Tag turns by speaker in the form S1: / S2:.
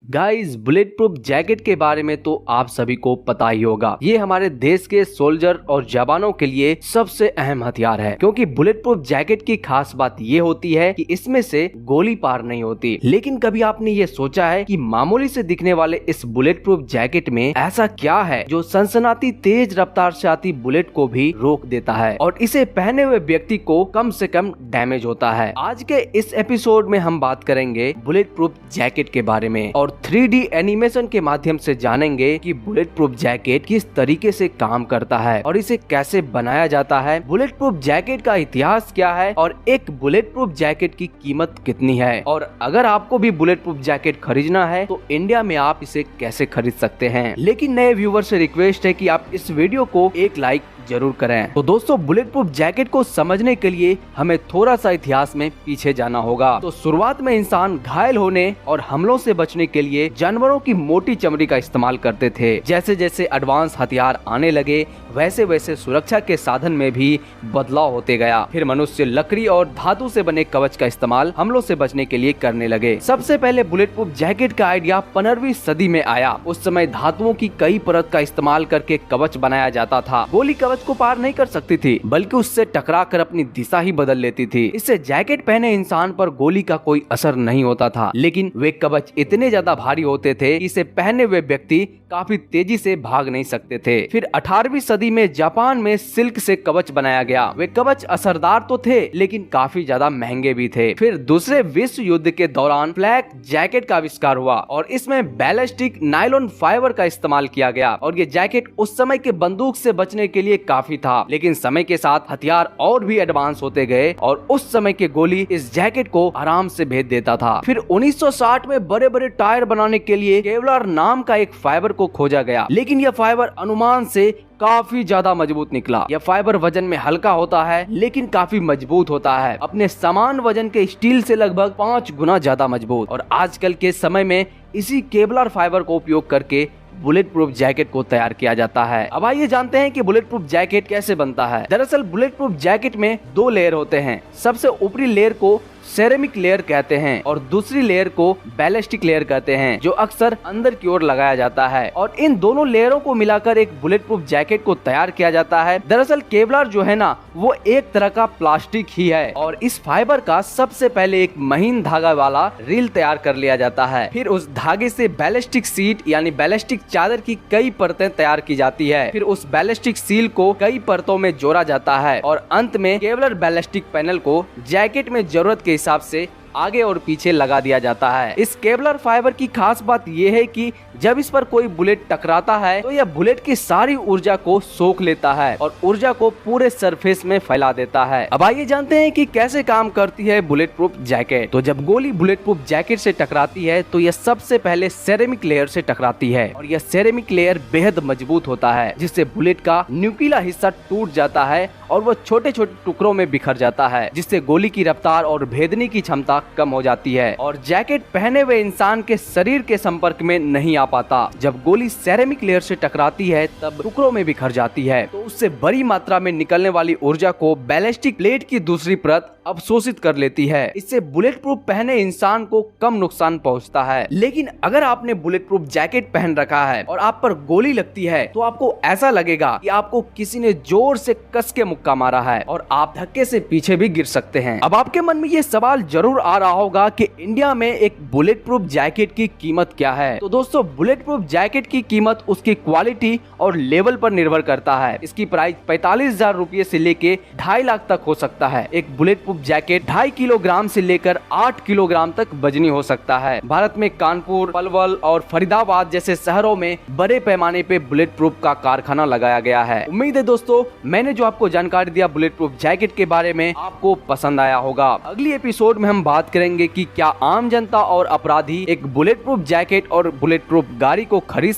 S1: Guys, bullet proof jacket के बारे में तो आप सभी को पता ही होगा। ये हमारे देश के सोल्जर और जवानों के लिए सबसे अहम हथियार है, क्योंकि बुलेट प्रूफ जैकेट की खास बात ये होती है कि इसमें से गोली पार नहीं होती। लेकिन कभी आपने ये सोचा है कि मामूली से दिखने वाले इस बुलेट प्रूफ जैकेट में ऐसा क्या है जो सनसनाती तेज रफ्तार से आती बुलेट को भी रोक देता है और इसे पहने हुए व्यक्ति को कम से कम डैमेज होता है। आज के इस एपिसोड में हम बात करेंगे बुलेट प्रूफ जैकेट के बारे में और 3D एनिमेशन के माध्यम से जानेंगे कि बुलेट प्रूफ जैकेट किस तरीके से काम करता है और इसे कैसे बनाया जाता है, बुलेट प्रूफ जैकेट का इतिहास क्या है और एक बुलेट प्रूफ जैकेट की कीमत कितनी है। और अगर आपको भी बुलेट प्रूफ जैकेट खरीदना है तो इंडिया में आप इसे कैसे खरीद सकते हैं। लेकिन नए व्यूवर से रिक्वेस्ट है कि आप इस वीडियो को एक लाइक जरूर करें। तो दोस्तों, बुलेट प्रूफ जैकेट को समझने के लिए हमें थोड़ा सा इतिहास में पीछे जाना होगा। तो शुरुआत में इंसान घायल होने और हमलों से बचने के लिए जानवरों की मोटी चमड़ी का इस्तेमाल करते थे। जैसे जैसे एडवांस हथियार आने लगे वैसे वैसे सुरक्षा के साधन में भी बदलाव होते गया। फिर मनुष्य लकड़ी और धातु से बने कवच का इस्तेमाल हमलों से बचने के लिए करने लगे। सबसे पहले बुलेट प्रूफ जैकेट का आइडिया 15वीं सदी में आया। उस समय धातुओं की कई परत का इस्तेमाल करके कवच बनाया जाता था। गोली कवच को पार नहीं कर सकती थी, बल्कि उससे टकरा कर अपनी दिशा ही बदल लेती थी। इससे जैकेट पहने इंसान पर गोली का कोई असर नहीं होता था। लेकिन वे कवच इतने ज्यादा भारी होते थे कि इसे पहने हुए व्यक्ति काफी तेजी से भाग नहीं सकते थे। फिर 18वीं सदी में जापान में सिल्क से कवच बनाया गया। वे कवच असरदार तो थे लेकिन काफी ज्यादा महंगे भी थे। फिर दूसरे विश्व युद्ध के दौरान फ्लैक जैकेट का आविष्कार हुआ और इसमें बैलिस्टिक नायलॉन फाइबर का इस्तेमाल किया गया और ये जैकेट उस समय के बंदूक से बचने के लिए काफी था। लेकिन समय के साथ हथियार और भी एडवांस होते गए और उस समय के गोली इस जैकेट को आराम से भेद देता था। फिर 1960 में बड़े बड़े टायर बनाने के लिए केवलार नाम का एक फाइबर को खोजा गया, लेकिन यह फाइबर अनुमान से काफी ज्यादा मजबूत निकला। यह फाइबर वजन में हल्का होता है लेकिन काफी मजबूत होता है, अपने समान वजन के स्टील से लगभग 5 गुना ज्यादा मजबूत। और आजकल के समय में इसी केवलार फाइबर को उपयोग करके बुलेट प्रूफ जैकेट को तैयार किया जाता है। अब आइए जानते हैं कि बुलेट प्रूफ जैकेट कैसे बनता है। दरअसल बुलेट प्रूफ जैकेट में 2 लेयर होते हैं। सबसे ऊपरी लेयर को सेरेमिक लेयर कहते हैं और दूसरी लेयर को बैलिस्टिक लेयर कहते हैं, जो अक्सर अंदर की ओर लगाया जाता है। और इन दोनों लेयरों को मिलाकर एक बुलेट प्रूफ जैकेट को तैयार किया जाता है। दरअसल केवलार जो है ना, वो एक तरह का प्लास्टिक ही है और इस फाइबर का सबसे पहले एक महीन धागा वाला रील तैयार कर लिया जाता है। फिर उस धागे से बैलिस्टिक सीट यानी बैलिस्टिक चादर की कई परतें तैयार की जाती है। फिर उस बैलिस्टिक सील को कई परतों में जोड़ा जाता है और अंत में केवलर बैलिस्टिक पैनल को जैकेट में जरूरत के हिसाब से आगे और पीछे लगा दिया जाता है। इस केवलर फाइबर की खास बात यह है कि जब इस पर कोई बुलेट टकराता है तो यह बुलेट की सारी ऊर्जा को सोख लेता है और ऊर्जा को पूरे सरफेस में फैला देता है। अब आइए जानते हैं कि कैसे काम करती है बुलेट प्रूफ जैकेट। तो जब गोली बुलेट प्रूफ जैकेट से टकराती है तो यह सबसे पहले सेरेमिक लेयर से टकराती है और यह सेरेमिक लेयर बेहद मजबूत होता है, जिससे बुलेट का न्यूक्लियर हिस्सा टूट जाता है और वह छोटे छोटे टुकड़ों में बिखर जाता है, जिससे गोली की रफ्तार और भेदने की क्षमता कम हो जाती है और जैकेट पहने हुए इंसान के शरीर के संपर्क में नहीं आ पाता। जब गोली सेरेमिक लेयर से टकराती है तब टुकड़ों में बिखर जाती है, तो उससे बड़ी मात्रा में निकलने वाली ऊर्जा को बैलिस्टिक प्लेट की दूसरी परत अवशोषित कर लेती है। इससे बुलेट प्रूफ पहने इंसान को कम नुकसान पहुंचता है। लेकिन अगर आपने बुलेट प्रूफ जैकेट पहन रखा है और आप पर गोली लगती है तो आपको ऐसा लगेगा कि आपको किसी ने जोर से कस के मुक्का मारा है और आप धक्के से पीछे भी गिर सकते हैं। अब आपके मन में ये सवाल जरूर आ रहा होगा कि इंडिया में एक बुलेट प्रूफ जैकेट की कीमत क्या है। तो दोस्तों, बुलेट प्रूफ जैकेट की कीमत उसकी क्वालिटी और लेवल पर निर्भर करता है। इसकी प्राइस 45,000 रुपये से लेके 2.5 लाख तक हो सकता है। एक बुलेट प्रूफ जैकेट 2.5 किलोग्राम से लेकर 8 किलोग्राम तक वजनी हो सकता है। भारत में कानपुर, पलवल और फरीदाबाद जैसे शहरों में बड़े पैमाने पे बुलेट प्रूफ का कारखाना लगाया गया है। उम्मीद है दोस्तों, मैंने जो आपको जानकारी दिया बुलेट प्रूफ जैकेट के बारे में आपको पसंद आया होगा। अगली एपिसोड में हम बात करेंगे कि क्या आम जनता और अपराधी एक बुलेट प्रूफ जैकेट और बुलेट प्रूफ गाड़ी को खरीद